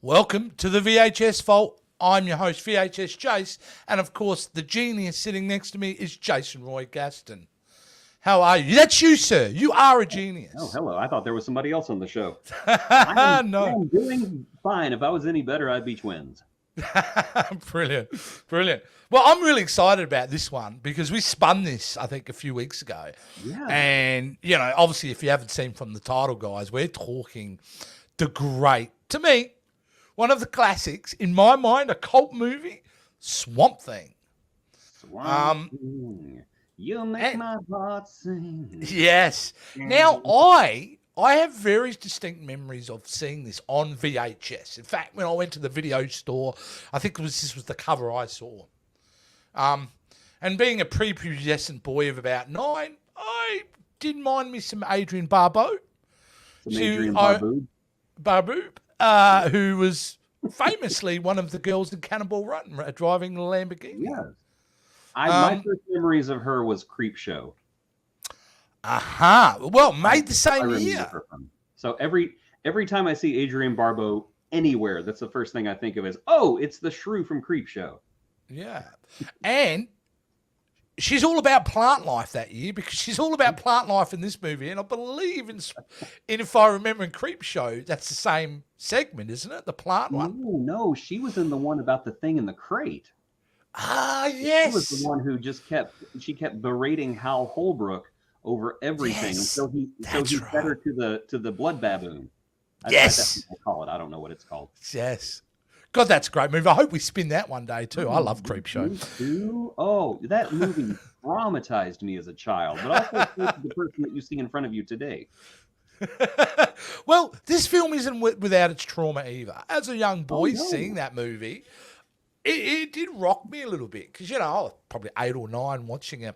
Welcome to the VHS Vault. I'm your host, VHS Jace, and of course, the genius sitting next to me is Jason Roy Gaston. How are you? That's you, sir. You are a genius. Oh, hello. I thought there was somebody else on the show. No. I'm doing fine. If I was any better, I'd be twins. Brilliant. Brilliant. Well, I'm really excited about this one because we spun this, I think, a few weeks ago. Yeah. And, you know, obviously, if you haven't seen from the title, guys, we're talking the great, to me, one of the classics, in my mind, a cult movie, Swamp Thing. Swamp Thing. You make my heart sing. Yes. Now, I have very distinct memories of seeing this on VHS. In fact, when I went to the video store, I think this was the cover I saw. And being a prepubescent boy of about 9, I didn't mind me some Adrienne Barbeau. Barbeau, who was famously one of the girls in Cannonball Run, driving the Lamborghini. Yes. My first memories of her was Creep Show. Well, made the same year. So every time I see Adrienne Barbeau anywhere, that's the first thing I think of is, oh, it's the shrew from Creep Show. Yeah. And she's all about plant life that year because she's all about plant life in this movie. And I believe if I remember in Creep Show, that's the same segment, isn't it? The plant one. No, she was in the one about the thing in the crate. Yes. She was the one who just kept berating Hal Holbrook over everything until he fed her to the blood baboon. Yes. That's what I call it. I don't know what it's called. Yes. God, that's a great movie. I hope we spin that one day too. I love Creep Show. Oh, that movie traumatized me as a child, but also the person that you see in front of you today. Well, this film isn't without its trauma either. As a young boy seeing that movie, it did rock me a little bit because, you know, I was probably 8 or 9 watching it.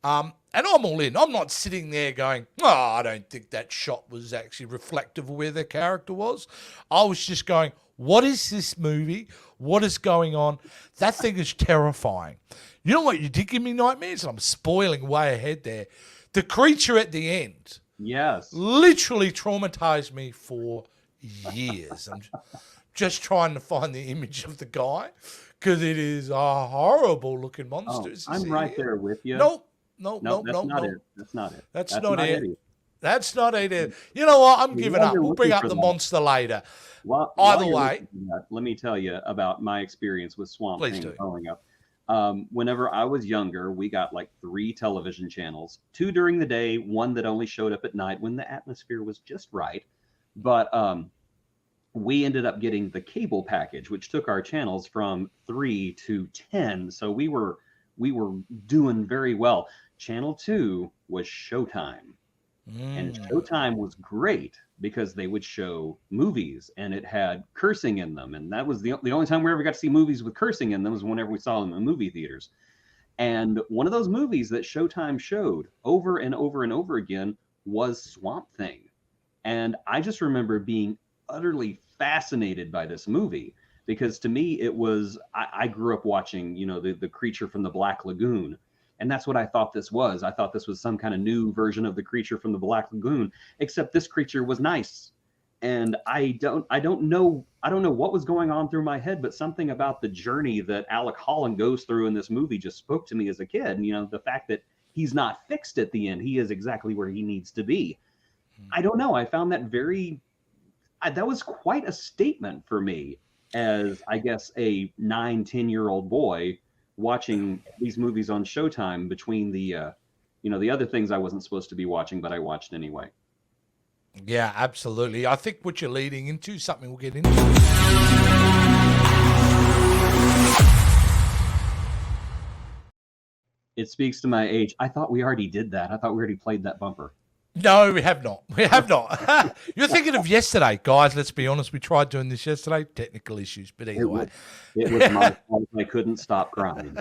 And I'm all in. I'm not sitting there going, I don't think that shot was actually reflective of where the character was. I was just going, what is this movie? What is going on? That thing is terrifying. You know what? You did give me nightmares, and I'm spoiling way ahead there. The creature at the end. Yes. Literally traumatized me for years. I'm just trying to find the image of the guy because it is a horrible looking monster. I'm right there with you. Nope. That's not it. That's not it. That's not it. That's not it. You know what? I'm giving up. We'll bring up the monster later. Well, either way, let me tell you about my experience with Swamp Thing growing up. Whenever I was younger, we got like 3 television channels, 2 during the day, 1 that only showed up at night when the atmosphere was just right. But we ended up getting the cable package, which took our channels from 3 to 10. So we were doing very well. Channel 2 was Showtime. And Showtime was great because they would show movies and it had cursing in them. And that was the only time we ever got to see movies with cursing in them was whenever we saw them in movie theaters. And one of those movies that Showtime showed over and over and over again was Swamp Thing. And I just remember being utterly fascinated by this movie because to me it was, I grew up watching, you know, the creature from the Black Lagoon. And that's what I thought this was. I thought this was some kind of new version of the creature from the Black Lagoon, except this creature was nice. And I don't know what was going on through my head, but something about the journey that Alec Holland goes through in this movie just spoke to me as a kid. And, you know, the fact that he's not fixed at the end, he is exactly where he needs to be. I don't know. I found that that was quite a statement for me as, I guess, a 9-10-year-old boy watching these movies on Showtime between the other things I wasn't supposed to be watching, but I watched anyway. Yeah, absolutely. I think what you're leading into, something we'll get into. It speaks to my age. I thought we already did that. I thought we already played that bumper. No, we have not. We have not. You're thinking of yesterday. Guys, let's be honest. We tried doing this yesterday. Technical issues, but either way. It was my fault. I couldn't stop crying.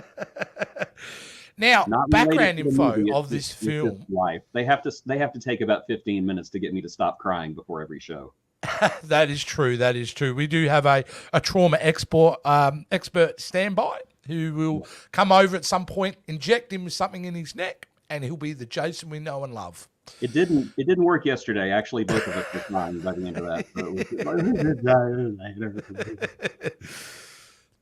Now, background info of this film. Life. They have to take about 15 minutes to get me to stop crying before every show. That is true. That is true. We do have a trauma expert standby who will come over at some point, inject him with something in his neck, and he'll be the Jason we know and love. It didn't work yesterday. Actually, both of us were crying by the end of that.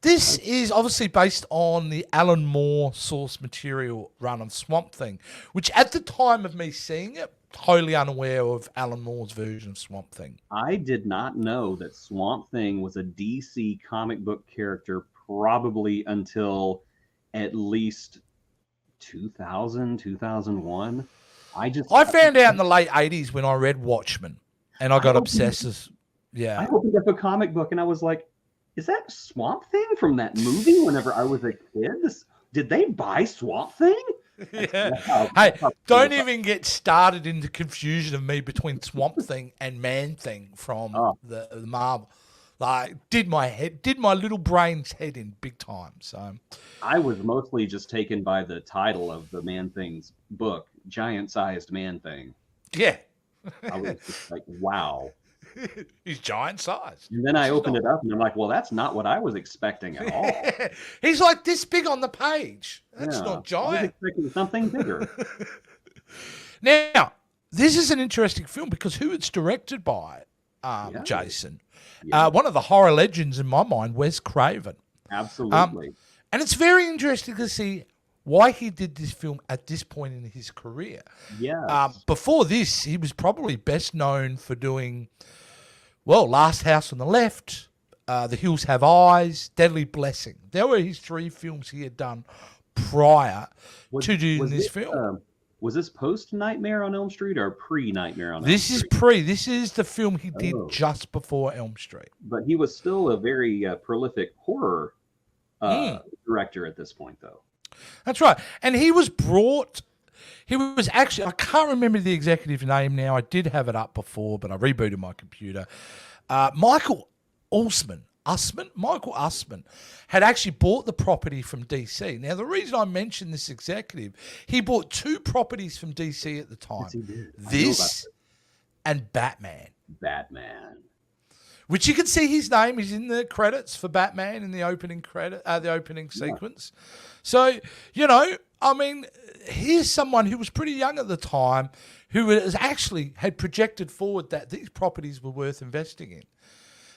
This is obviously based on the Alan Moore source material run of Swamp Thing, which at the time of me seeing it, totally unaware of Alan Moore's version of Swamp Thing. I did not know that Swamp Thing was a DC comic book character probably until at least 2000, 2001. I found out in the late 80s when I read Watchmen, and I got obsessed. I opened up a comic book and I was like, is that Swamp Thing from that movie whenever I was a kid? Did they buy Swamp Thing? Yeah. Hey, don't even get started in the confusion of me between Swamp Thing and Man Thing from the Marvel. Like, did my little brain's head in big time. So I was mostly just taken by the title of the Man Thing's book, Giant Sized Man Thing. Yeah. I was just like, wow. He's giant sized. And then I opened it up and I'm like, well, that's not what I was expecting at all. He's like this big on the page. That's not giant. I was expecting something bigger. Now, this is an interesting film because who it's directed by, Jason. Yeah. One of the horror legends in my mind, Wes Craven. Absolutely. And it's very interesting to see why he did this film at this point in his career. Yeah. Before this, he was probably best known for doing, Last House on the Left, The Hills Have Eyes, Deadly Blessing. There were his 3 films he had done prior to doing this film. Was this post Nightmare on Elm Street or pre Nightmare on Elm Street? This is pre. This is the film he did just before Elm Street. But he was still a very prolific horror director at this point, though. That's right. And he was actually, I can't remember the executive name now. I did have it up before, but I rebooted my computer. Michael Usman had actually bought the property from DC. Now, the reason I mention this executive, he bought 2 properties from DC at the time. Yes, he did. This and Batman. Which you can see his name is in the credits for Batman in the opening sequence. So, here's someone who was pretty young at the time who had projected forward that these properties were worth investing in.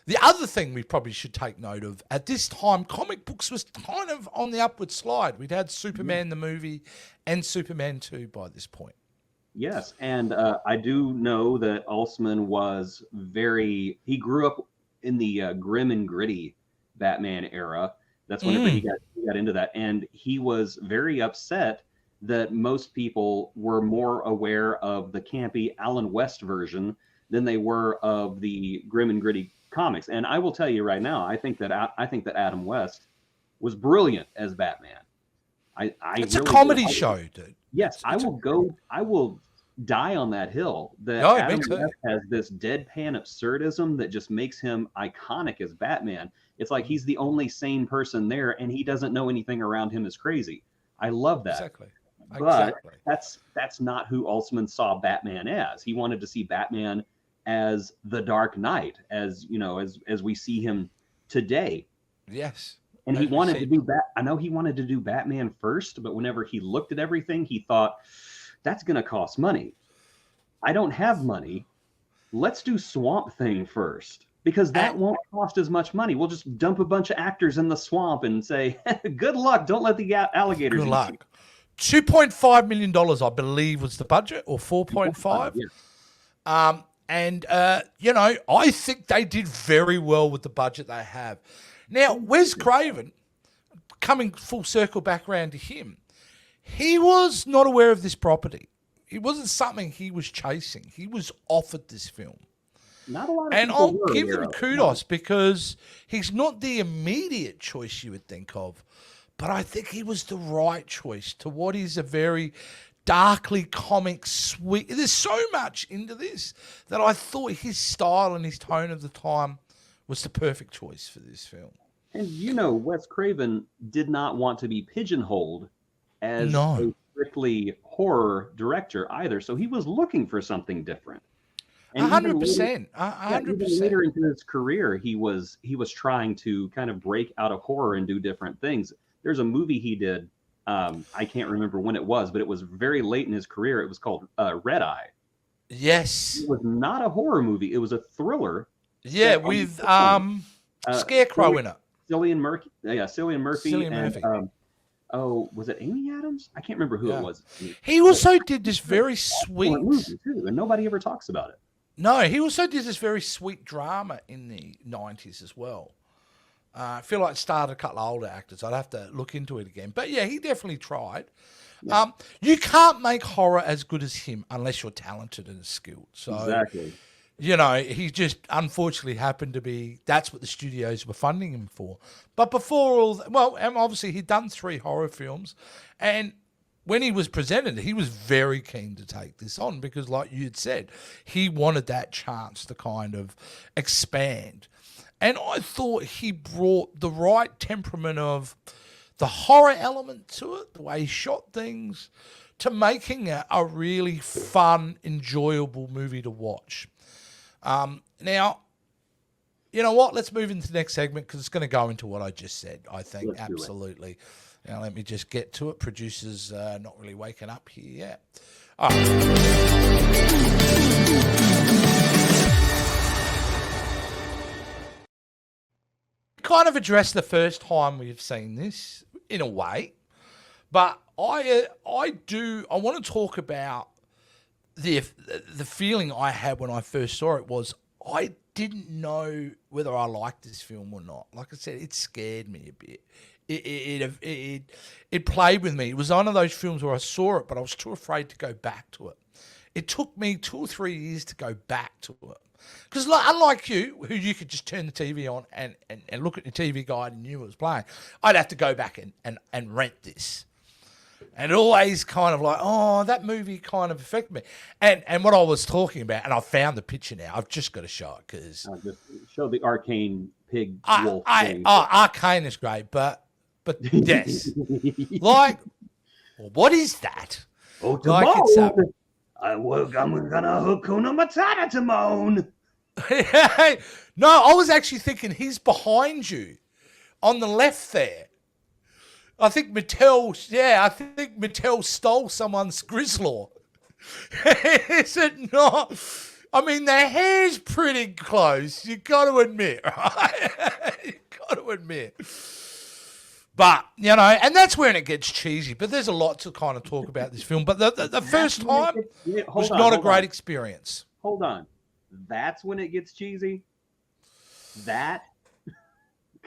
The other thing we probably should take note of, at this time, comic books was kind of on the upward slide. We'd had Superman the movie and Superman 2 by this point. Yes, and I do know that Alsman was he grew up in the grim and gritty Batman era. That's whenever he got into that. And he was very upset that most people were more aware of the campy Alan West version than they were of the grim and gritty comics. And I will tell you right now, I think that Adam West was brilliant as Batman. It's really a comedy show, dude. Yes, I will die on that hill that Adam West has this deadpan absurdism that just makes him iconic as Batman. It's like he's the only sane person there and he doesn't know anything around him is crazy. I love that. Exactly. But that's not who Alsman saw Batman as. He wanted to see Batman as the Dark Knight, as we see him today. Yes. And he wanted to do I know he wanted to do Batman first, but whenever he looked at everything, he thought, that's going to cost money. I don't have money. Let's do Swamp Thing first, because that won't cost as much money. We'll just dump a bunch of actors in the swamp and say, good luck. Don't let the alligators Good luck. $2.5 million, I believe, was the budget, or 4.5. Yes. I think they did very well with the budget they have. Now, Wes Craven, coming full circle back around to him, he was not aware of this property. It wasn't something he was chasing. He was offered this film. Not a lot of and people I'll give him kudos because he's not the immediate choice you would think of, but I think he was the right choice to what is a very darkly comic sweet. There's so much into this that I thought his style and his tone of the time was the perfect choice for this film. And Wes Craven did not want to be pigeonholed as a strictly horror director either. So he was looking for something different. 100%. 100%. Even later into his career, he was trying to kind of break out of horror and do different things. There's a movie he did I can't remember when it was, but it was very late in his career. It was called Red Eye. Yes. It was not a horror movie. It was a thriller. Yeah, with Scarecrow in it. Cillian Murphy. Yeah, Cillian Murphy. Cillian Murphy. Was it Amy Adams? I can't remember who it was. He also did this very sweet movie too, and nobody ever talks about it. No, he also did this very sweet drama in the 90s as well. I feel like it started a couple of older actors. I'd have to look into it again. But yeah, he definitely tried. Yeah. You can't make horror as good as him unless you're talented and skilled. So, exactly. You know, he just unfortunately happened to be, that's what the studios were funding him for. But before obviously he'd done 3 horror films. And when he was presented, he was very keen to take this on because, like you had said, he wanted that chance to kind of expand. And I thought he brought the right temperament of the horror element to it, the way he shot things, to making it a really fun, enjoyable movie to watch. Now, you know what? Let's move into the next segment because it's going to go into what I just said, I think. Absolutely. Now, let me just get to it. Producers not really waking up here yet. All right. Kind of addressed the first time we've seen this in a way, but I want to talk about the feeling I had when I first saw it was I didn't know whether I liked this film or not. Like I said, it scared me a bit. It played with me. It was one of those films where I saw it, but I was too afraid to go back to it. It took me 2 or 3 years to go back to it. Because unlike you, who you could just turn the TV on and look at the TV guide and knew what was playing, I'd have to go back and rent this. And it always kind of like, oh, that movie kind of affected me. And what I was talking about, and I found the picture now, I've just got to show it because... just show the arcane pig wolf thing. Arcane is great, but yes. Like, what is that? Oh, Timon! I'm gonna Hakuna Matata, Timon! No, I was actually thinking he's behind you on the left there. I think Mattel stole someone's Grislaw. Is it not? I mean, the hair's pretty close. You got to admit, right? You got to admit. But, you know, and that's when it gets cheesy. But there's a lot to kind of talk about this film. But the first time was not a great experience. Hold on. That's when it gets cheesy? That?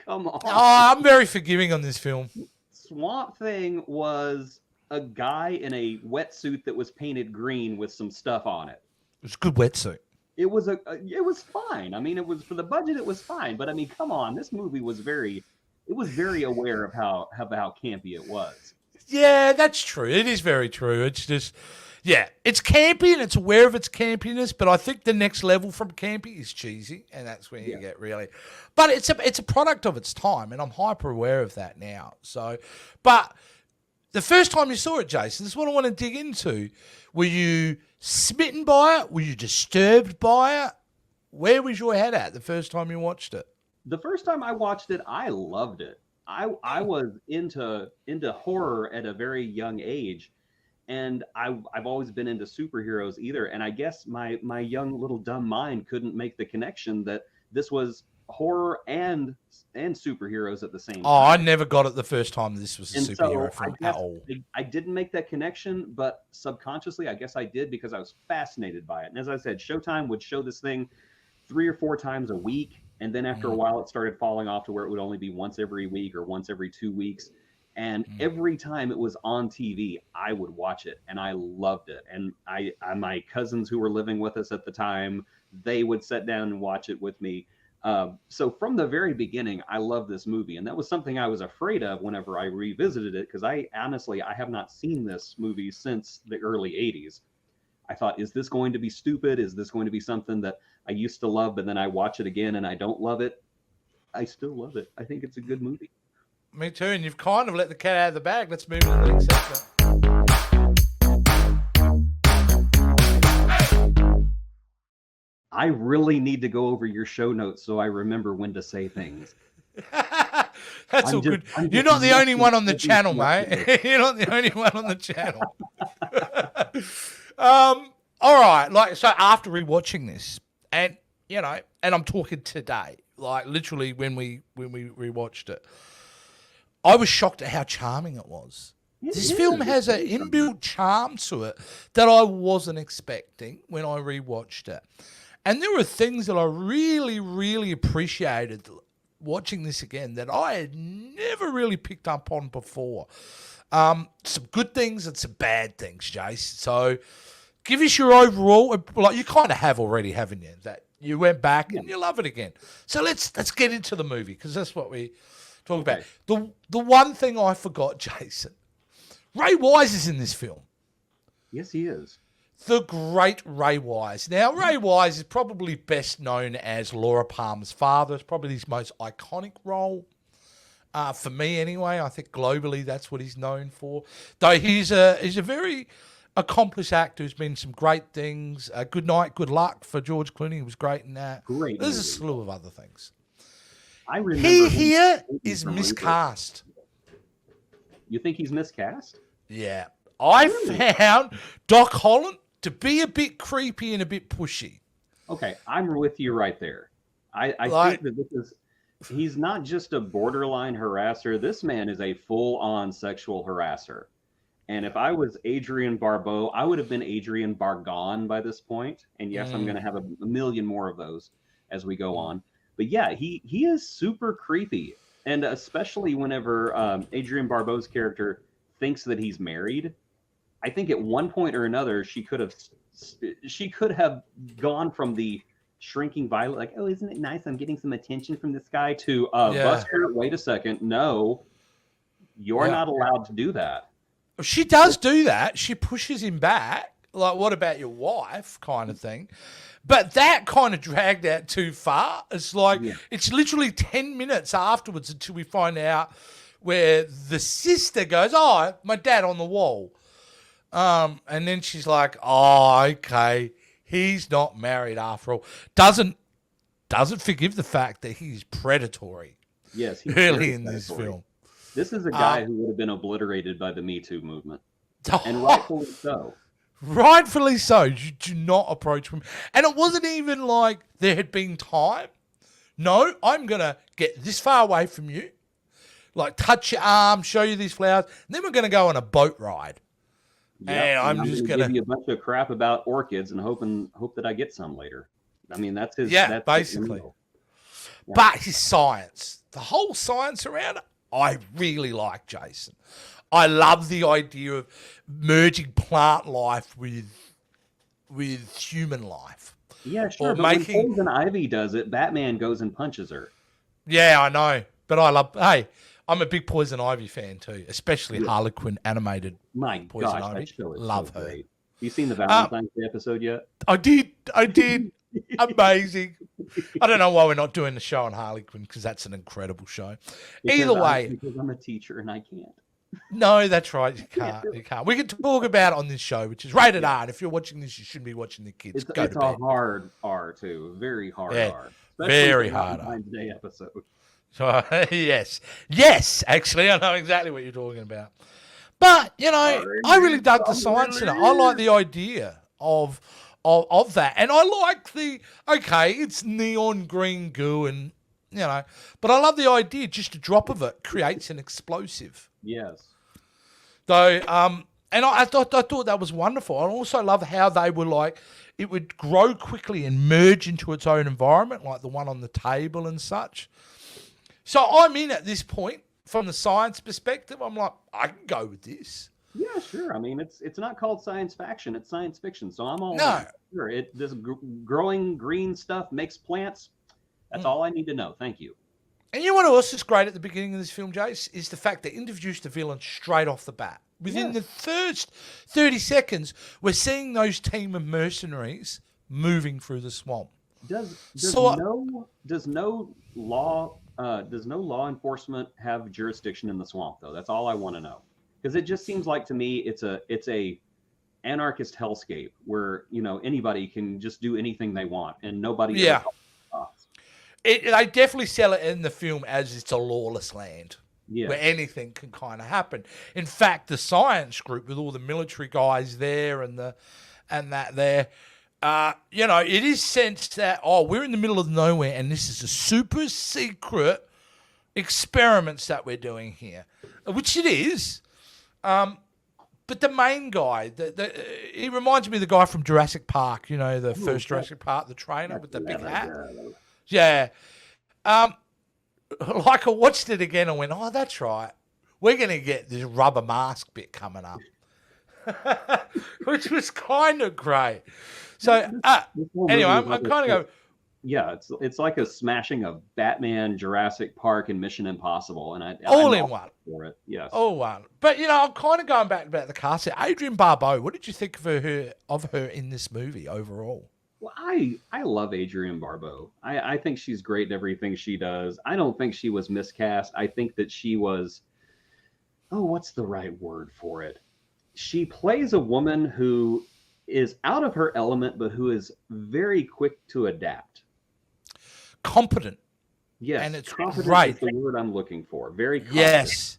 Come on. Oh, I'm very forgiving on this film. Swamp Thing was a guy in a wetsuit that was painted green with some stuff on it. It was a good wetsuit. It was fine. I mean, it was for the budget. It was fine. But I mean, come on, this movie was very aware of how campy it was. Yeah, that's true. It is very true. It's just, yeah, it's campy and it's aware of its campiness. But I think the next level from campy is cheesy, and that's when you get really. But it's a product of its time, and I'm hyper aware of that now. So, but the first time you saw it, Jason, this is what I want to dig into. Were you smitten by it? Were you disturbed by it? Where was your head at the first time you watched it? The first time I watched it, I loved it. I was into horror at a very young age, and I've always been into superheroes either. And I guess my young little dumb mind couldn't make the connection that this was horror and superheroes at the same time. Oh, I never got it the first time this was a superhero film at all. I didn't make that connection, but subconsciously, I guess I did because I was fascinated by it. And as I said, Showtime would show this thing 3 or 4 times a week. And then after a while, it started falling off to where it would only be once every week or once every 2 weeks. And every time it was on TV, I would watch it, and I loved it. And my cousins who were living with us at the time, they would sit down and watch it with me. So from the very beginning, I loved this movie. And that was something I was afraid of whenever I revisited it, because I have not seen this movie since the early 80s. I thought, is this going to be stupid? Is this going to be something that I used to love, but then I watch it again and I don't love it? I still love it. I think it's a good movie. Me too. And you've kind of let the cat out of the bag. Let's move to the next segment. I really need to go over your show notes so I remember when to say things. That's all good. You're not the only one on the channel, mate. You're not the only one on the channel. All right. Like, so after rewatching this, and you know, and I'm talking today, like literally when we rewatched it, I was shocked at how charming it was. This film has an inbuilt charm to it that I wasn't expecting when I rewatched it. And there were things that I really, really appreciated watching this again that I had never really picked up on before. Some good things and some bad things, Jace. So give us your overall, like you kind of have already, haven't you? That you went back and you love it again. So let's get into the movie because that's what we talk about. The one thing I forgot, Jason, Ray Wise is in this film. Yes, he is. The great Ray Wise. Now, Ray Wise is probably best known as Laura Palmer's father. It's probably his most iconic role. For me, anyway. I think globally that's what he's known for. Though he's a very accomplished actor who's been in some great things. Good Night, Good Luck for George Clooney. He was great in that. Great. There's a slew of other things. I remember he here is miscast. You think he's miscast? Yeah. I found Doc Holland to be a bit creepy and a bit pushy. Okay, I'm with you right there. I think that he's not just a borderline harasser. This man is a full-on sexual harasser. And if I was Adrienne Barbeau, I would have been Adrienne Bargon by this point. And yes, I'm going to have a million more of those as we go on. But yeah, he is super creepy. And especially whenever Adrienne Barbeau's character thinks that he's married, I think at one point or another she could have gone from the shrinking violet, like, oh, isn't it nice? I'm getting some attention from this guy, to Buster. Wait a second, no, you're not allowed to do that. She does do that. She pushes him back, like, what about your wife, kind of thing. But that kind of dragged out too far. It's like it's literally 10 minutes afterwards until we find out where the sister goes, oh, my dad on the wall. And then she's like, oh, okay, he's not married after all. Doesn't forgive the fact that he's predatory. Yes, he's early in this film. This is a guy who would have been obliterated by the Me Too movement, and rightfully so. Rightfully so. You do not approach him. And it wasn't even like there had been time. No, I'm going to get this far away from you, like touch your arm, show you these flowers, and then we're going to go on a boat ride. Yep, and I'm just going to give you a bunch of crap about orchids and hope that I get some later. I mean, that's his. Yeah, that's basically. Yeah. But his science, the whole science around it, I really like, Jason. I love the idea of merging plant life with human life. Yeah, sure. But when Poison Ivy does it, Batman goes and punches her. Yeah, I know. But hey, I'm a big Poison Ivy fan too, especially Harlequin animated. My Poison gosh, Ivy. that show is love so her. Great. You seen the Valentine's Day episode yet? I did. Amazing. I don't know why we're not doing the show on Harlequin because that's an incredible show. Either way. Because I'm a teacher and I can't. No, that's right. You can't. You can't. We can talk about it on this show, which is rated R. And if you're watching this, you shouldn't be watching the kids. It's a hard R too. Very hard R. Very hard R. Valentine's Day episode. Yes. Actually, I know exactly what you're talking about. But you know, I really dug the science in it. I like the idea of that, and I like it's neon green goo, and you know, but I love the idea. Just a drop of it creates an explosive. Yes. Though, and I thought that was wonderful. I also love how they were like, it would grow quickly and merge into its own environment, like the one on the table and such. So I'm in at this point from the science perspective. I'm like, I can go with this. Yeah, sure. I mean, it's not called science fiction; it's science fiction. So I'm all sure. This growing green stuff makes plants. That's all I need to know. Thank you. And you know what else is great at the beginning of this film, Jace, is the fact they introduced the villain straight off the bat. Within the first 30 seconds, we're seeing those team of mercenaries moving through the swamp. Does no law enforcement have jurisdiction in the swamp though? That's all I want to know. Because it just seems like to me it's a anarchist hellscape where, you know, anybody can just do anything they want and nobody they definitely sell it in the film as it's a lawless land. where Yes. anything can kind of happen. In fact, the science group with all the military guys there and that there, it is sensed that, we're in the middle of nowhere and this is a super secret experiments that we're doing here, which it is. But the main guy, he reminds me of the guy from Jurassic Park, the first Jurassic Park, the trainer with the big hat. Yeah. Like I watched it again and went, oh, that's right. We're going to get this rubber mask bit coming up, which was kind of great. So anyway, I'm kind of going. Yeah, it's like a smashing of Batman, Jurassic Park, and Mission Impossible, and I'm in one for it. Yes, all one. But I'm kind of going back about the cast. Adrienne Barbeau, what did you think of her in this movie overall? Well, I love Adrienne Barbeau. I think she's great in everything she does. I don't think she was miscast. I think that she was, what's the right word for it? She plays a woman who is out of her element, but who is very quick to adapt. Competent. Yes, and it's competent great. is the word I'm looking for. Very competent. Yes,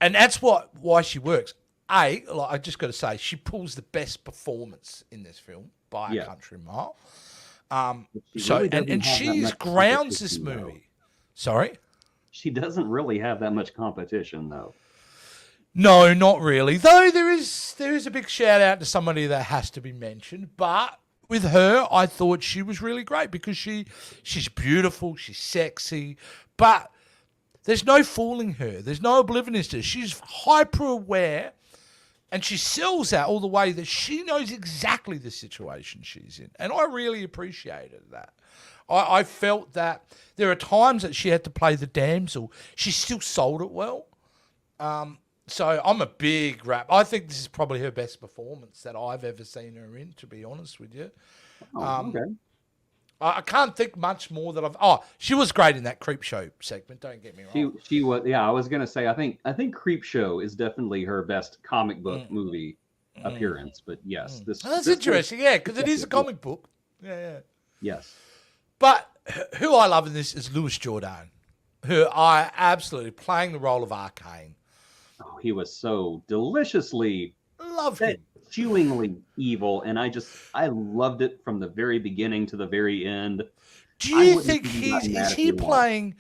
and that's why she works. I just got to say, she pulls the best performance in this film by a country mile. She grounds this movie. Though. Sorry, she doesn't really have that much competition, though. No, not really. Though there is a big shout out to somebody that has to be mentioned, but. With her, I thought she was really great because she's beautiful, she's sexy, but there's no fooling her. There's no oblivious to her. She's hyper aware, and she sells that all the way that she knows exactly the situation she's in. And I really appreciated that. I felt that there are times that she had to play the damsel. She still sold it well. So I'm a big rap. I think this is probably her best performance that I've ever seen her in, to be honest with you. Okay. I can't think much more that I've. She was great in that Creep Show segment. Don't get me wrong. She was. Yeah, I was gonna say. I think Creep Show is definitely her best comic book movie appearance. But yes, that's interesting. Yeah, because it is a comic book. Yeah. Yes. But who I love in this is Louis Jourdan, who I absolutely playing the role of Arcane. Oh, he was so deliciously chewingly evil, and I loved it from the very beginning to the very end. Do you think is he playing?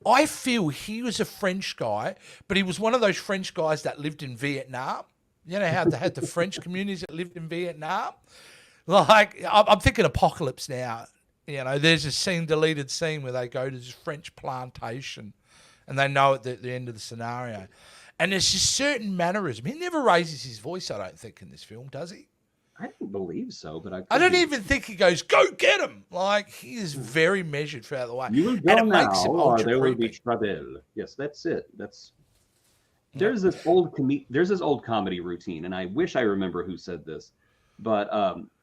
I feel he was a French guy, but he was one of those French guys that lived in Vietnam. You know how they had the French communities that lived in Vietnam? Like, I'm thinking Apocalypse Now. There's a deleted scene where they go to this French plantation, and they know at the end of the scenario. And there's just certain mannerism. He never raises his voice, I don't think, in this film, does he? I don't believe so, but I don't even think he goes, go get him. Like, he is very measured throughout the way. You will go now, or there will be trouble. Yes, that's it. There's this old comedy routine, and I wish I remember who said this, but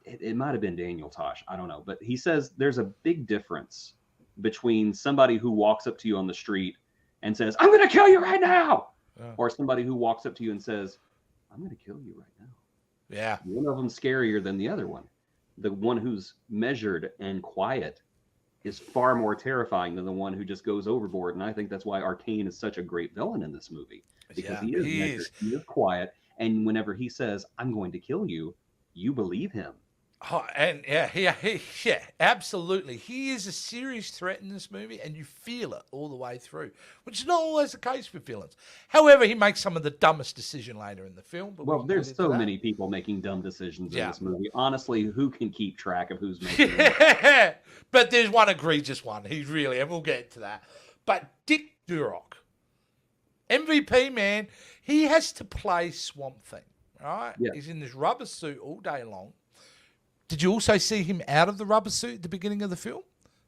it might have been Daniel Tosh. I don't know. But he says there's a big difference between somebody who walks up to you on the street and says, I'm going to kill you right now. Or somebody who walks up to you and says, I'm going to kill you right now. Yeah. One of them scarier than the other one. The one who's measured and quiet is far more terrifying than the one who just goes overboard. And I think that's why Arcane is such a great villain in this movie. Because he is measured, he is quiet. And whenever he says, I'm going to kill you, you believe him. Oh, and yeah, absolutely. He is a serious threat in this movie, and you feel it all the way through, which is not always the case with villains. However, he makes some of the dumbest decision later in the film. But there's so many people making dumb decisions in this movie. Honestly, who can keep track of who's making them? But there's one egregious one. He's really, and we'll get to that. But Dick Durock, MVP, man, he has to play Swamp Thing, right? Yeah. He's in this rubber suit all day long. Did you also see him out of the rubber suit at the beginning of the film?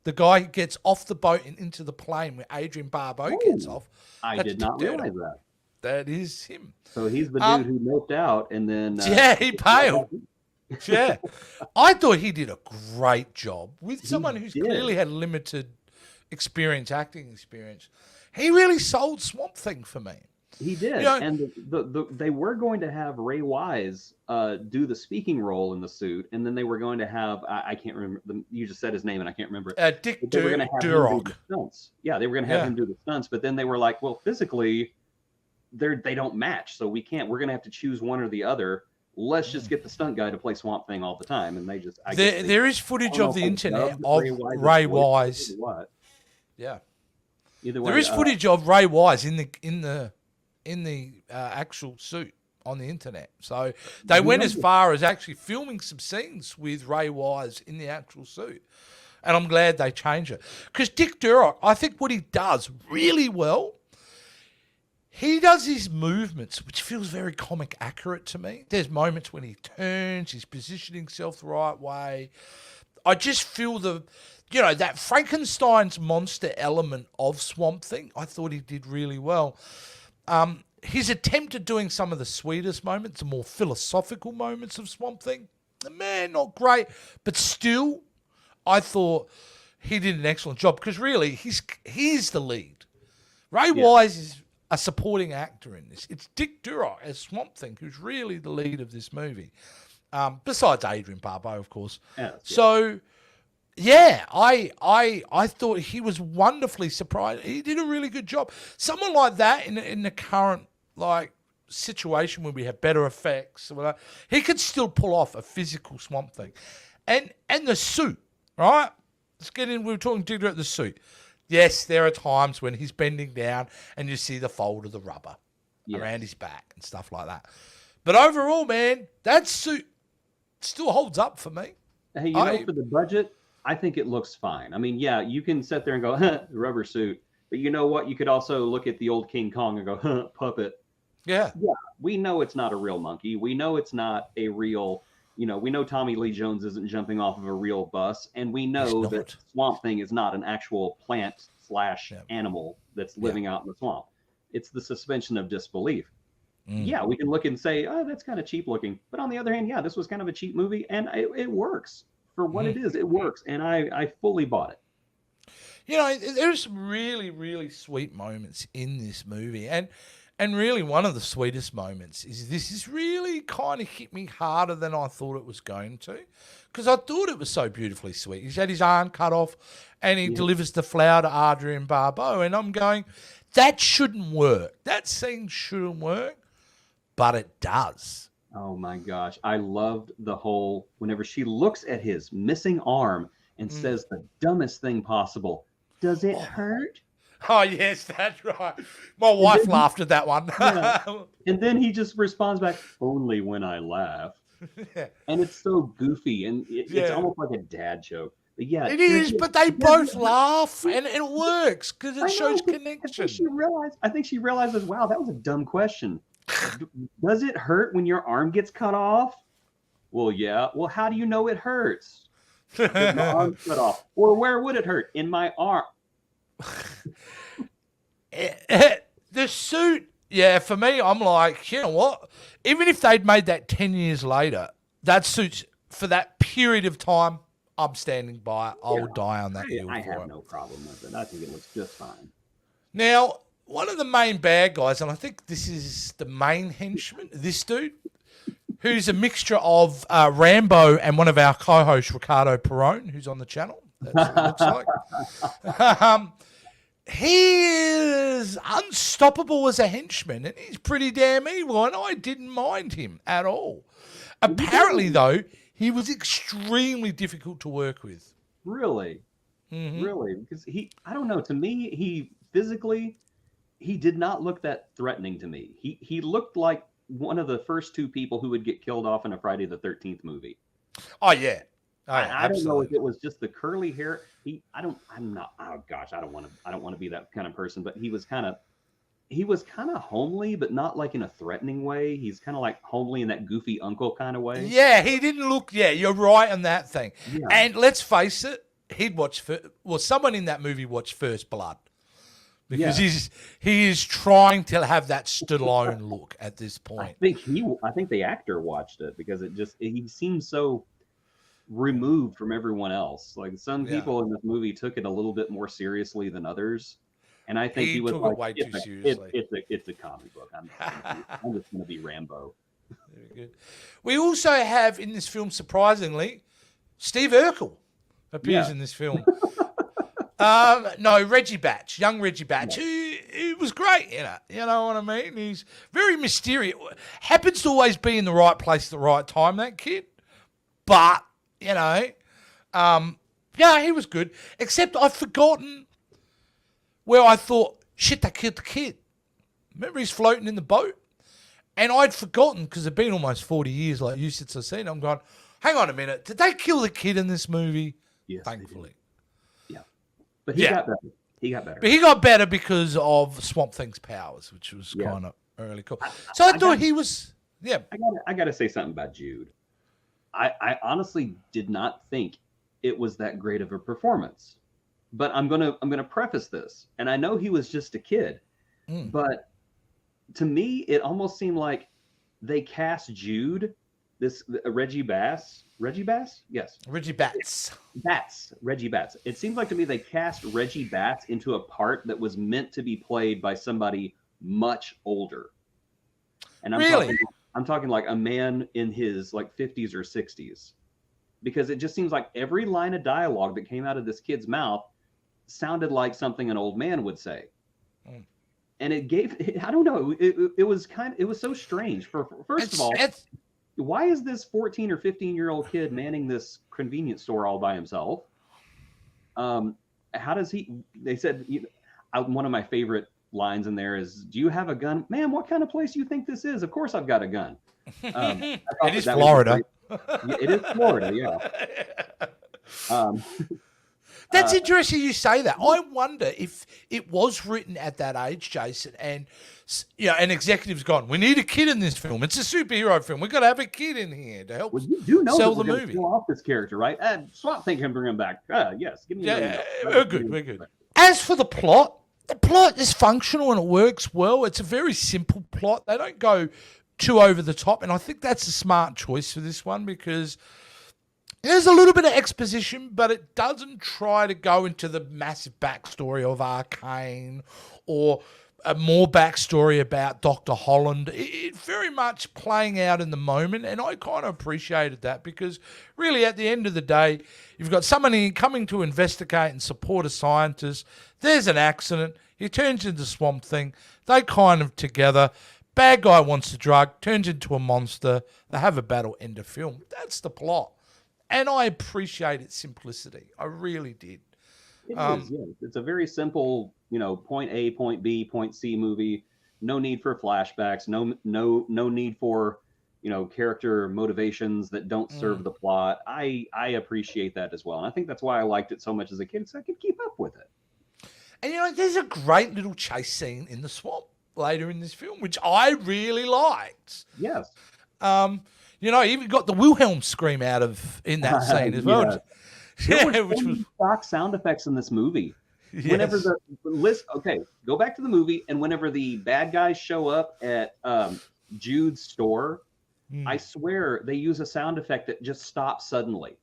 The guy who gets off the boat and into the plane where Adrienne Barbeau gets off. I did not realize that. That is him. So he's the dude who noped out and then... he paled. Yeah. I thought he did a great job with someone who's clearly had limited acting experience. He really sold Swamp Thing for me. He did, and they were going to have Ray Wise do the speaking role in the suit, and then they were going to have I can't remember. You just said his name, and I can't remember it. Dick Durock. Yeah, they were going to have him do the stunts, but then they were like, well, physically, they don't match, so we're gonna have to choose one or the other. Let's just get the stunt guy to play Swamp Thing all the time, and there is footage of the internet of Ray Wise. What? Yeah, Either way, there is footage of Ray Wise in the actual suit on the internet. So they went as far as actually filming some scenes with Ray Wise in the actual suit. And I'm glad they changed it. Because Dick Durock, I think what he does really well, he does his movements, which feels very comic accurate to me. There's moments when he turns, he's positioning himself the right way. I just feel that Frankenstein's monster element of Swamp Thing, I thought he did really well. His attempt at doing some of the sweetest moments, the more philosophical moments of Swamp Thing, man, not great. But still, I thought he did an excellent job because really, he's the lead. Ray Wise is a supporting actor in this. It's Dick Durock as Swamp Thing who's really the lead of this movie. Besides Adrian Barbeau, of course. Yeah. So, yeah, I thought he was wonderfully surprised. He did a really good job. Someone like that in the current situation where we have better effects, he could still pull off a physical Swamp Thing, and the suit, right? Let's get in. We were talking to the suit. Yes, there are times when he's bending down and you see the fold of the rubber around his back and stuff like that. But overall, man, that suit still holds up for me. Hey, for the budget, I think it looks fine. I mean, yeah, you can sit there and go, rubber suit. But you know what? You could also look at the old King Kong and go, puppet. Yeah. Yeah, we know it's not a real monkey. We know it's not a real, we know Tommy Lee Jones isn't jumping off of a real bus. And we know that Swamp Thing is not an actual plant/animal that's living out in the swamp. It's the suspension of disbelief. Yeah, we can look and say, oh, that's kind of cheap looking. But on the other hand, yeah, this was kind of a cheap movie. And it works. For what it is, it works. And I fully bought it. There's some really, really sweet moments in this movie. And really one of the sweetest moments is this is really kind of hit me harder than I thought it was going to. Because I thought it was so beautifully sweet. He's had his arm cut off and he delivers the flower to Adrian Barbeau. And I'm going, that shouldn't work. That scene shouldn't work. But it does. Oh my gosh. I loved the whole, whenever she looks at his missing arm and says the dumbest thing possible. Does it hurt? Oh, yes, that's right. My wife laughed at that one. And then he just responds back, only when I laugh. And it's so goofy. And it's almost like a dad joke. But yeah, it is, but they both laugh and it works because it shows connection. I think she realizes, wow, that was a dumb question. Does it hurt when your arm gets cut off? Well, yeah. Well, how do you know it hurts? Because my arm's cut off. Or where would it hurt? In my arm. The suit, for me, I'm like, you know what? Even if they'd made that 10 years later, that suit's for that period of time, I'm standing by it. I will die on that hill. I have no problem with it. I think it looks just fine. Now, one of the main bad guys, and I think this is the main henchman, this dude, who's a mixture of Rambo and one of our co-hosts, Ricardo Perone, who's on the channel. That's what it looks like. He is unstoppable as a henchman, and he's pretty damn evil, and I didn't mind him at all. Apparently, though, he was extremely difficult to work with. Really? Mm-hmm. Really? Because I don't know, to me, he physically... he did not look that threatening to me. He looked like one of the first two people who would get killed off in a Friday the 13th movie. Oh yeah. I don't know if it was just the curly hair. I don't want to be that kind of person, but he was kind of homely, but not like in a threatening way. He's kind of like homely in that goofy uncle kind of way. Yeah, he didn't look, you're right on that thing. Yeah. And let's face it, someone in that movie watched First Blood. Because he is trying to have that Stallone look at this point. I think the actor watched it because he seems so removed from everyone else. Like some people in this movie took it a little bit more seriously than others, and I think he was took like, it way too seriously. It's a comic book. I'm just going to be Rambo. Very good. We also have in this film, surprisingly, Steve Urkel appears in this film. No, Reggie Batch, young Reggie Batch, who was great in it. You know what I mean? He's very mysterious. Happens to always be in the right place at the right time, that kid. But, yeah, he was good. Except I've forgotten where I thought, shit, they killed the kid. Remember he's floating in the boat? And I'd forgotten, because it'd been almost 40 years like you since I've seen it. I'm going, hang on a minute. Did they kill the kid in this movie? Yes, thankfully. Yeah. But he got better. But he got better because of Swamp Thing's powers, which was kind of really cool. So I thought he was, I got to say something about Jude. I honestly did not think it was that great of a performance. But I'm gonna preface this, and I know he was just a kid, but to me it almost seemed like they cast Jude, Reggie Bass, yes, Reggie Batts. Reggie Batts. It seems like to me they cast Reggie Batts into a part that was meant to be played by somebody much older, and I'm talking like a man in his like 50s or 60s, because it just seems like every line of dialogue that came out of this kid's mouth sounded like something an old man would say. And I don't know, it was so strange. First of all, why is this 14 or 15-year-old kid manning this convenience store all by himself? How does they said, one of my favorite lines in there is, do you have a gun? Man, what kind of place do you think this is? Of course I've got a gun. It is Florida. It is Florida, yeah. That's interesting you say that. I wonder if it was written at that age, Jason, and an executive's gone, we need a kid in this film. It's a superhero film. We've got to have a kid in here to help you do know sell the movie. Kill off this character, right? Swamp Thing can bring him back. Yes, give me. We're good. As for the plot is functional and it works well. It's a very simple plot. They don't go too over the top, and I think that's a smart choice for this one, because there's a little bit of exposition, but it doesn't try to go into the massive backstory of Arcane or a more backstory about Dr. Holland. It's very much playing out in the moment, and I kind of appreciated that, because really at the end of the day, you've got somebody coming to investigate and support a scientist. There's an accident. He turns into Swamp Thing. They kind of together. Bad guy wants the drug, turns into a monster. They have a battle, end of film. That's the plot. And I appreciate its simplicity. I really did. It is, yes. It's a very simple, point A, point B, point C movie. No need for flashbacks. No need for, character motivations that don't serve the plot. I appreciate that as well. And I think that's why I liked it so much as a kid, so I could keep up with it. And, there's a great little chase scene in the swamp later in this film, which I really liked. Yes. Even got the Wilhelm scream out of in that scene as well. Which was stock sound effects in this movie. Yes. Whenever the list, go back to the movie, and whenever the bad guys show up at Jude's store, I swear they use a sound effect that just stops suddenly.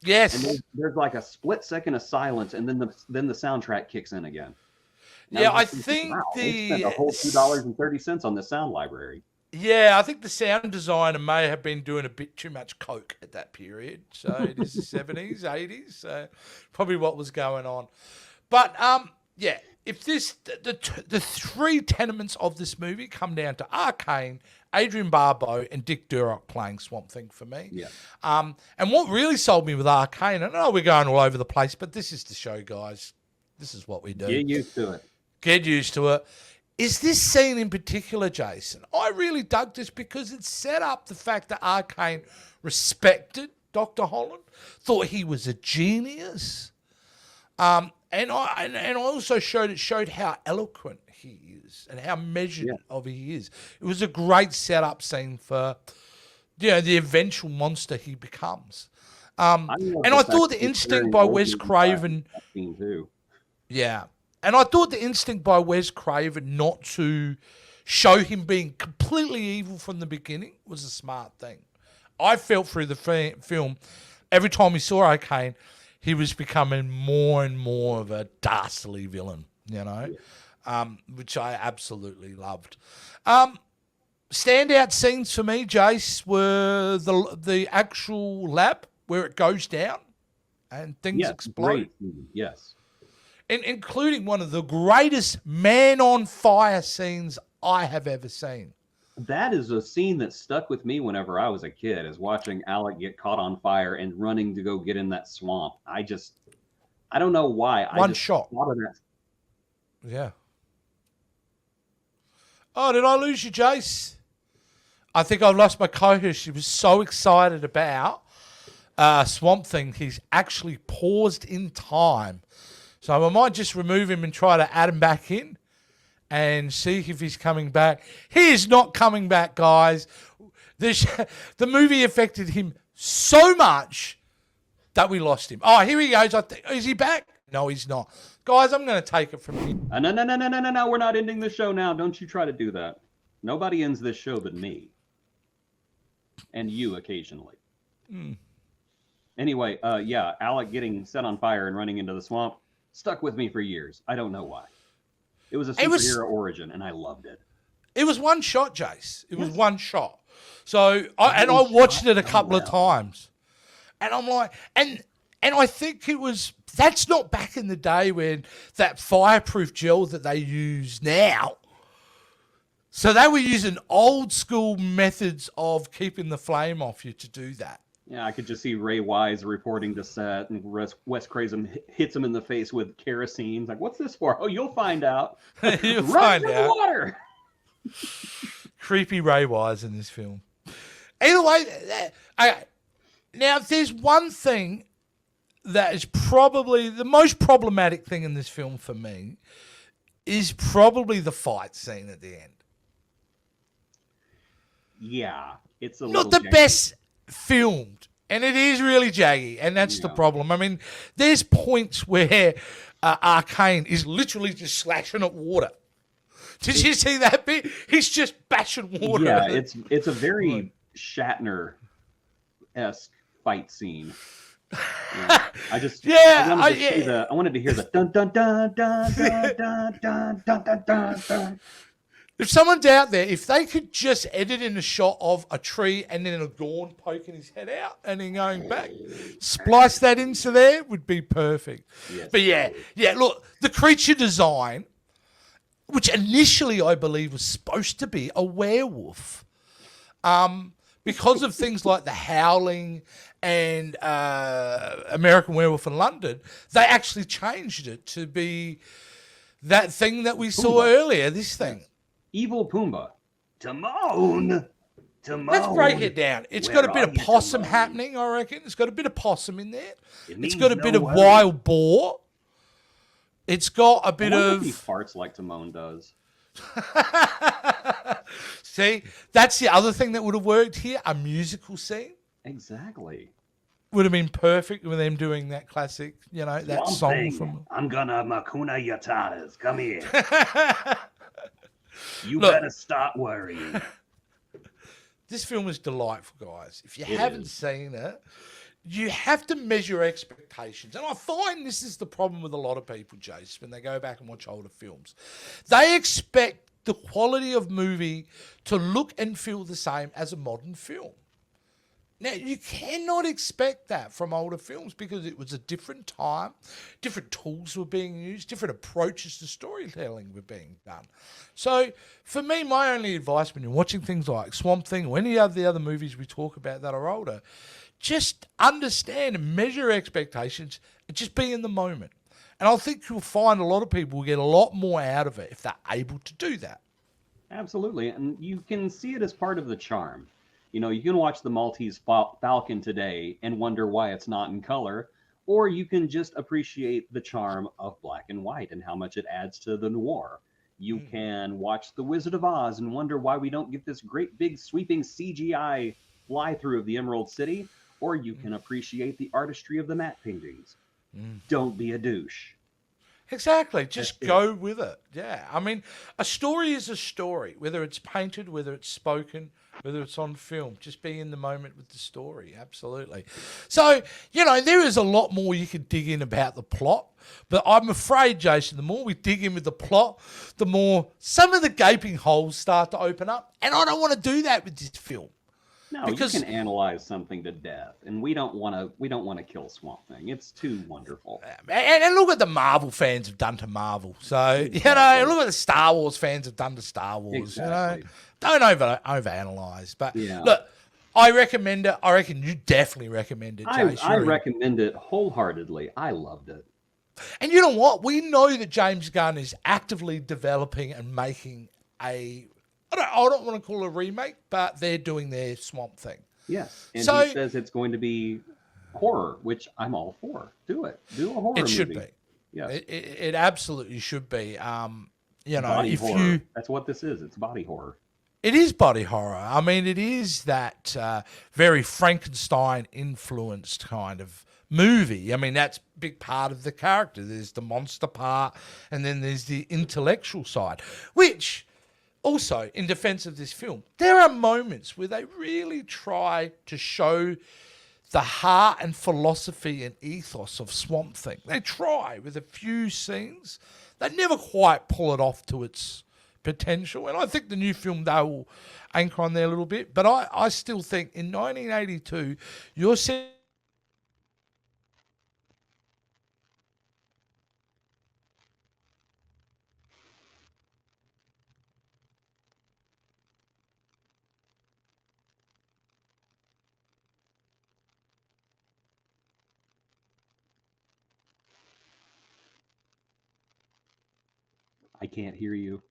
Yes, and there's like a split second of silence, and then the soundtrack kicks in again. Now, I think they spent a whole $2.30 on the sound library. Yeah, I think the sound designer may have been doing a bit too much coke at that period. So it is the 70s, 80s, so probably what was going on. But if the three tenements of this movie come down to Arcane, Adrian Barbeau, and Dick Durock playing Swamp Thing for me. Yeah. And what really sold me with Arcane, I know we're going all over the place, but this is the show, guys. This is what we do. Get used to it. Get used to it. Is this scene in particular, Jason? I really dug this because it set up the fact that Arcane respected Dr. Holland, thought he was a genius, and I also showed how eloquent he is and how measured of he is. It was a great setup scene for the eventual monster he becomes. And I thought the instinct by Wes Craven. Yeah. And I thought the instinct by Wes Craven not to show him being completely evil from the beginning was a smart thing. I felt through the film, every time we saw Arcane, he was becoming more and more of a dastardly villain, which I absolutely loved. Standout scenes for me, Jace, were the actual lab where it goes down and things explode. Great. Yes. including one of the greatest man on fire scenes I have ever seen. That is a scene that stuck with me whenever I was a kid, is watching Alec get caught on fire and running to go get in that swamp. I don't know why. One shot. Thought of that. Yeah. Oh, did I lose you, Jace? I think I've lost my co-host. She was so excited about Swamp Thing, he's actually paused in time. So I might just remove him and try to add him back in and see if he's coming back. He is not coming back, guys. The movie affected him so much that we lost him. Oh, here he goes. Is he back? No, he's not. Guys, I'm going to take it from here. No. We're not ending the show now. Don't you try to do that. Nobody ends this show but me. And you occasionally. Anyway, yeah, Alec getting set on fire and running into the swamp stuck with me for years. I don't know why. It was a superhero origin, and I loved it. It was one shot, Jace. It was one shot. So, I watched it a couple of times. And I'm like, and I think that's not back in the day when that fireproof gel that they use now. So they were using old school methods of keeping the flame off you to do that. Yeah, I could just see Ray Wise reporting to set, and Wes Craven hits him in the face with kerosene. He's like, "What's this for?" "Oh, you'll find out." You'll Run find for out. The water. Creepy Ray Wise in this film. Either way, now if there's one thing that is probably the most problematic thing in this film for me, is probably the fight scene at the end. Yeah, it's not the best filmed, and it is really jaggy, and that's the problem. I mean, there's points where Arcane is literally just slashing at water. Did you see that bit? He's just bashing water. Yeah, it's a very Shatner-esque fight scene. Yeah, I wanted to hear the dun dun dun dun dun dun dun dun dun dun dun. If someone's out there, if they could just edit in a shot of a tree and then a Gorn poking his head out and then going back, splice that into there, would be perfect. Yes. But yeah, look, the creature design, which initially I believe was supposed to be a werewolf, because of things like The Howling and American Werewolf in London, they actually changed it to be that thing that we saw earlier, this thing. Evil Pumbaa. Timon. Let's break it down. It's got a bit of possum happening, I reckon. It's got a bit of possum in there. It's got a bit of wild boar. It's got a bit of... He farts like Timon does. See, that's the other thing that would have worked here. A musical scene. Exactly. Would have been perfect with them doing that classic, that song from... I'm gonna Makuna Yatatas. Come here. You better stop worrying. This film is delightful, guys. If you haven't seen it, you have to measure expectations. And I find this is the problem with a lot of people, Jace, when they go back and watch older films. They expect the quality of movie to look and feel the same as a modern film. Now, you cannot expect that from older films because it was a different time, different tools were being used, different approaches to storytelling were being done. So, for me, my only advice when you're watching things like Swamp Thing or any of the other movies we talk about that are older, just understand and measure expectations and just be in the moment. And I think you'll find a lot of people will get a lot more out of it if they're able to do that. Absolutely. And you can see it as part of the charm. You can watch the Maltese Falcon today and wonder why it's not in color, or you can just appreciate the charm of black and white and how much it adds to the noir. You can watch The Wizard of Oz and wonder why we don't get this great big sweeping CGI fly-through of the Emerald City, or you can appreciate the artistry of the matte paintings. Don't be a douche. Exactly. Just go with it. Yeah. I mean, a story is a story, whether it's painted, whether it's spoken, whether it's on film. Just be in the moment with the story. Absolutely. So, there is a lot more you could dig in about the plot. But I'm afraid, Jason, the more we dig in with the plot, the more some of the gaping holes start to open up. And I don't want to do that with this film. No, because you can analyze something to death, and we don't want to kill Swamp Thing. It's too wonderful. and look what the Marvel fans have done to Marvel. So Exactly. look what the Star Wars fans have done to Star Wars. Exactly. Don't overanalyze. But Yeah. look, I recommend it. I reckon you definitely recommend it, Jay. I recommend it wholeheartedly. I loved it. And you know what? We know that James Gunn is actively developing and making I don't want to call it a remake, but they're doing their Swamp Thing. Yes. And So- he says it's going to be horror, which I'm all for. Do it. Do a horror movie. It should be. Yeah. It absolutely should be. Body if horror. you... That's what this is. It's body horror. It is body horror. I mean, it is that very Frankenstein-influenced kind of movie. I mean, that's a big part of the character. There's the monster part, and then there's the intellectual side, which also, in defense of this film, there are moments where they really try to show the heart and philosophy and ethos of Swamp Thing. They try with a few scenes. They never quite pull it off to its potential, and I think the new film they will anchor on there a little bit, but I still think in 1982 you're seeing I can't hear you.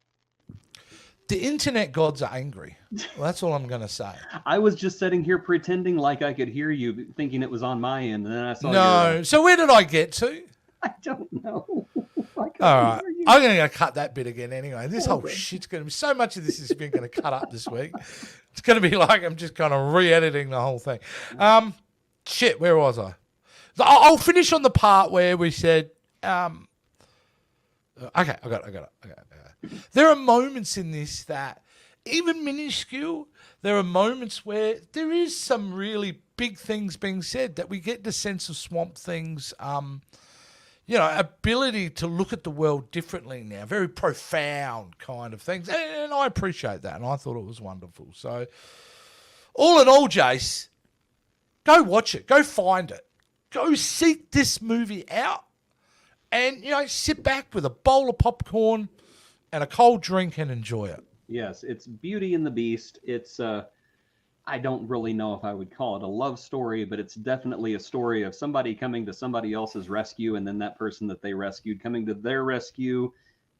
the internet gods are angry. Well, that's all I'm going to say. I was just sitting here pretending like I could hear you, thinking it was on my end, and then I saw No, so where did I get to? I don't know. All right, I'm going to cut that bit again anyway. This whole shit's going to be so much of this is going to cut up this week. It's going to be like I'm just kind of re-editing the whole thing. Shit, where was I? I'll finish on the part where we said, okay, I got it. There are moments in this that, even minuscule, there are moments where there is some really big things being said that we get the sense of Swamp Thing's ability to look at the world differently now, very profound kind of things. And I appreciate that, and I thought it was wonderful. So, all in all, Jace, go watch it. Go find it. Go seek this movie out and, sit back with a bowl of popcorn and a cold drink and enjoy it. Yes, it's Beauty and the Beast. It's I don't really know if I would call it a love story, but it's definitely a story of somebody coming to somebody else's rescue, and then that person that they rescued coming to their rescue.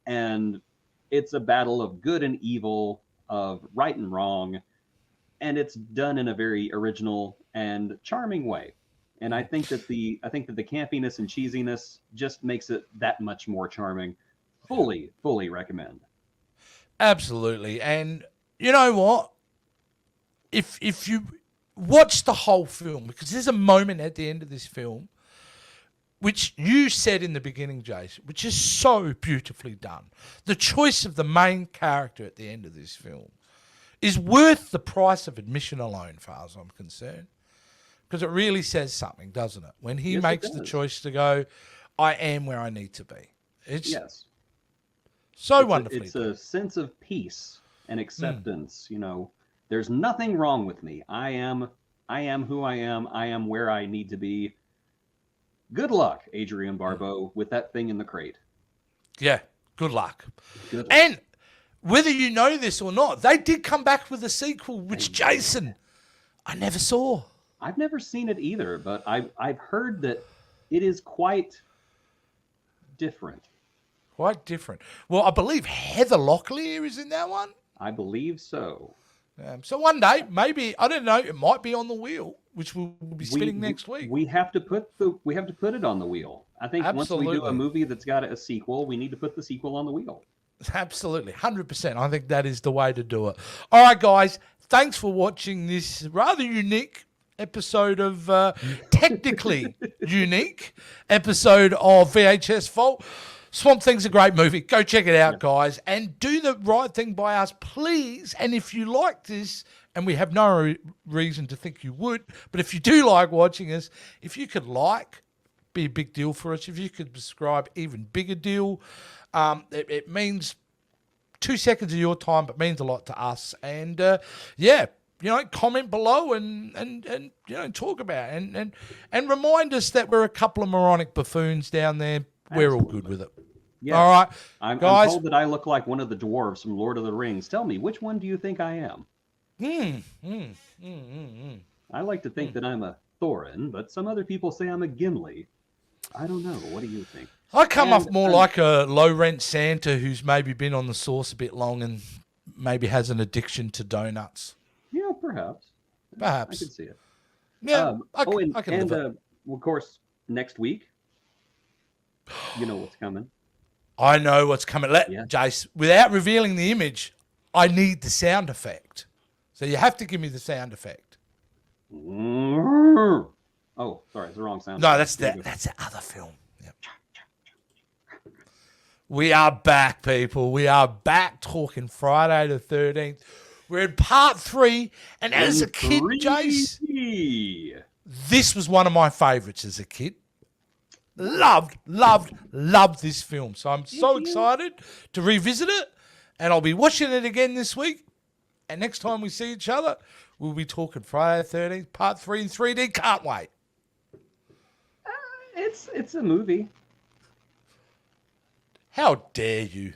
And it's a battle of good and evil, of right and wrong. And it's done in a very original and charming way. And I think that the campiness and cheesiness just makes it that much more charming. Fully recommend. Absolutely. And you know what? If you watch the whole film, because there's a moment at the end of this film, which you said in the beginning, Jason, which is so beautifully done. The choice of the main character at the end of this film is worth the price of admission alone, as far as I'm concerned. Because it really says something, doesn't it? When he makes the choice to go, I am where I need to be. It's wonderfully It's a sense of peace and acceptance. There's nothing wrong with me. I am who I am. I am where I need to be. Good luck, Adrienne Barbeau, with that thing in the crate. Yeah, good luck. And whether you know this or not, they did come back with a sequel, which, Jason, I never saw. I've never seen it either, but I've heard that it is quite different. Quite different. Well, I believe Heather Locklear is in that one. I believe so. So one day, maybe, I don't know, it might be on the wheel, which we'll be spinning next week. We have to put it on the wheel. I think once we do a movie that's got a sequel, we need to put the sequel on the wheel. Absolutely, 100%. I think that is the way to do it. All right, guys, thanks for watching this rather unique episode of technically unique episode of VHS Vault. Swamp Thing's a great movie. Go check it out, guys, and do the right thing by us, please. And if you like this, and we have no reason to think you would, but if you do like watching us, if you could be a big deal for us. If you could subscribe, even bigger deal. It means 2 seconds of your time, but means a lot to us. And comment below and talk about it and remind us that we're a couple of moronic buffoons down there. We're all good with it. Yes. All right, I'm guys. told that I look like one of the dwarves from Lord of the Rings. Tell me, which one do you think I am? I like to think that I'm a Thorin, but some other people say I'm a Gimli. I don't know. What do you think? I come off more like a low-rent Santa who's maybe been on the sauce a bit long and maybe has an addiction to donuts. Yeah, perhaps. I can see it. Yeah, I can live it. Of course, next week, you know what's coming. I know what's coming. Jace, without revealing the image, I need the sound effect. So you have to give me the sound effect. Oh, sorry, it's the wrong sound. No, that's the other film. Yep. We are back, people. We are back talking Friday the 13th. We're in part 3, and as a kid, Jace, this was one of my favourites as a kid. Loved this film. So I'm so excited to revisit it, and I'll be watching it again this week. And next time we see each other, we'll be talking Friday the 13th, part 3 in 3D. Can't wait. It's a movie. How dare you?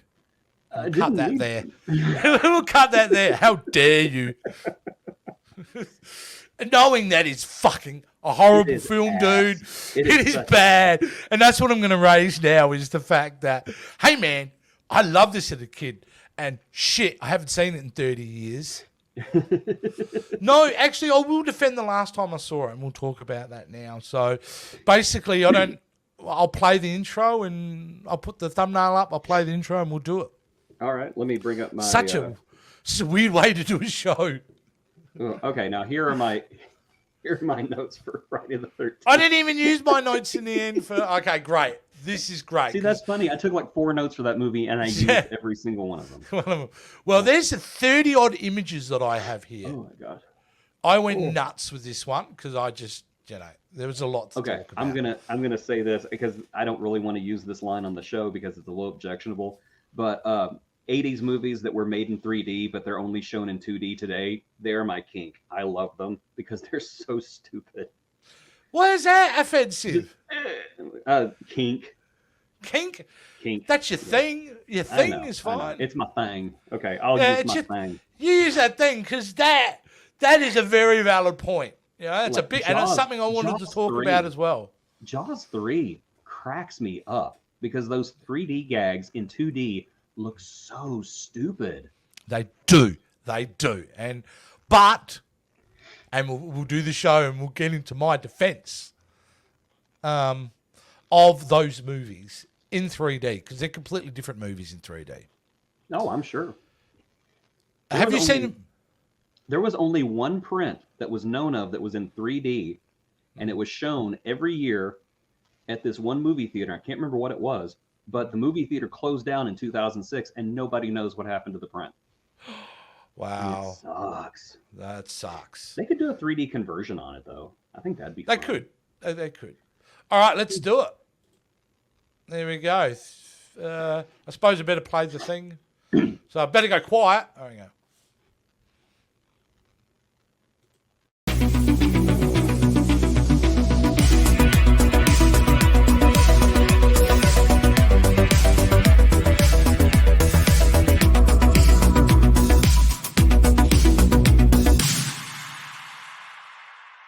We'll cut that there. We'll cut that there. How dare you? Knowing that is fucking a horrible film, dude. It is bad. And that's what I'm going to raise now is the fact that, hey, man, I love this as a kid. And shit, I haven't seen it in 30 years. No, actually, I will defend the last time I saw it, and we'll talk about that now. So basically, I'll play the intro, and I'll put the thumbnail up. I'll play the intro, and we'll do it. All right, let me bring up my... Such a weird way to do a show. Okay, now here are my notes for Friday the 13th. I didn't even use my notes in the end for... Okay, great. This is great. See, that's funny. I took like 4 notes for that movie, and I used every single one of them. Well, there's 30-odd images that I have here. Oh, my God. I went nuts with this one because I just, there was a lot to talk about. I'm gonna say this because I don't really want to use this line on the show because it's a little objectionable, but 80s movies that were made in 3D, but they're only shown in 2D today, they're my kink. I love them because they're so stupid. Why is that offensive? Kink. Kink? Kink. That's your thing? Your thing is fine? It's my thing. Okay, I'll use my thing. You use that thing because that is a very valid point. It's a big, and it's something I wanted to talk about as well. Jaws 3 cracks me up because those 3D gags in 2D look so stupid. They do. But we'll do the show and we'll get into my defense of those movies in 3D because they're completely different movies in 3D. Oh, I'm sure. Have you seen them? There was only one print that was known of that was in 3D, and it was shown every year at this one movie theater. I can't remember what it was, but the movie theater closed down in 2006, and nobody knows what happened to the print. Wow. It sucks. That sucks. They could do a 3D conversion on it, though. I think that'd be fun. They could. All right, let's do it. There we go. I suppose I better play the thing. So I better go quiet. There we go.